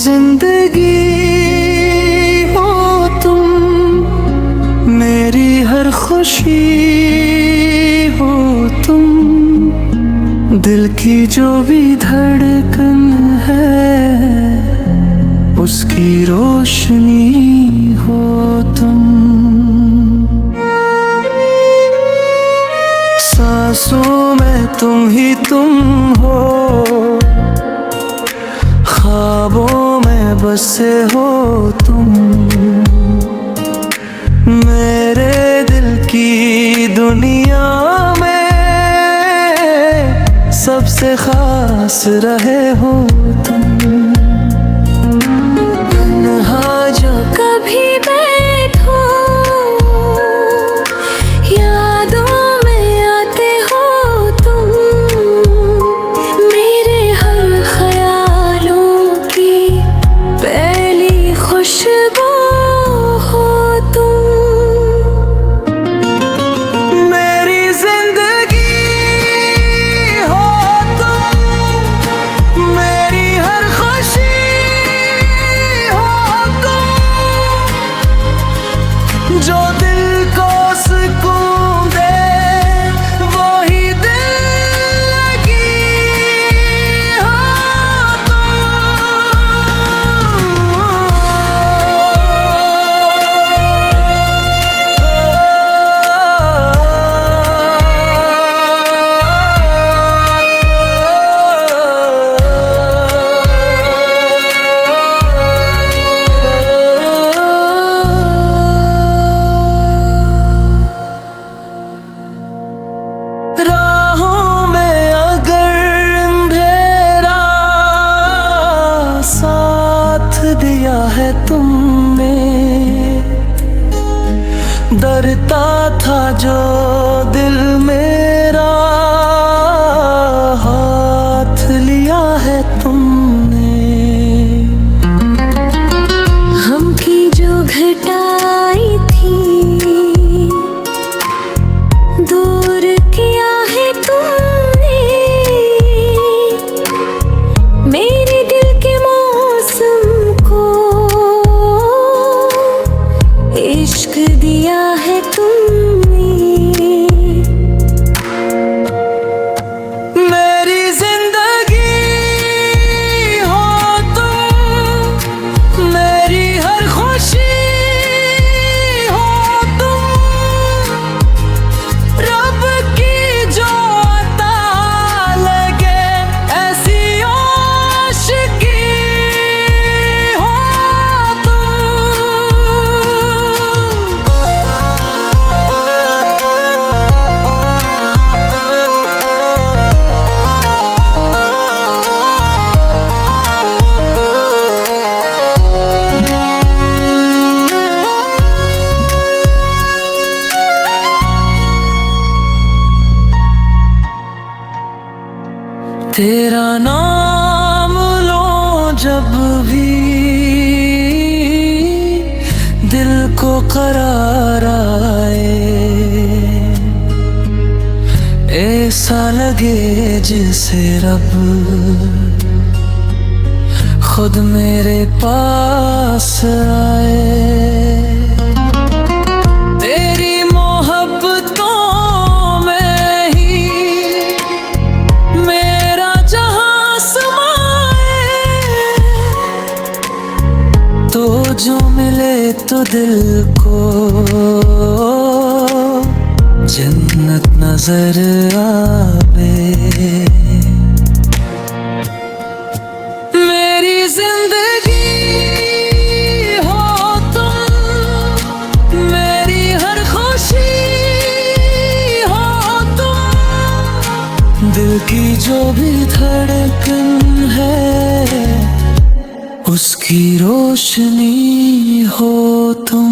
जिंदगी हो तुम, मेरी हर खुशी हो तुम, दिल की जो भी धड़कन है उसकी रोशनी हो तुम। सांसों में तुम ही तुम हो, ख्वाबों में बसे हो तुम, मेरे दिल की दुनिया में सबसे खास रहे हो तुम। तन्हा जो कभी बैठो यादों में आते हो तुम, मेरे हर ख्यालों की पहली खुशबू हो तुम। मेरी जिंदगी हो तुम, मेरी हर खुशी हो तुम, जो दिल को सुकून दे वही दिल लगी हो राहों में अगर अंधेरा साथ दिया है तुमने, डरता था जो दिल मेरा हाथ लिया है तुमने। हमकी जो घटाई थी दूर किया है तुमने, मेरे दिल के मौसम को इश्क दिया है तुमने। मेरी जिंदगी हो तुम, मेरी हर खुशी हो तुम, रब की जो अता लगे ऐसी आशिकी हो तेरा नाम लो जब भी दिल को करार आए, ऐसा लगे जैसे रब खुद मेरे पास आए। तेरी मोहब्बतों में ही मेरा जहां समाए, तो जो मिले तो दिल को जन्नत नजर आवे। मेरी जिंदगी हो तुम, मेरी हर खुशी हो तुम, दिल की जो भी धड़कन है उसकी रोशनी हो तुम।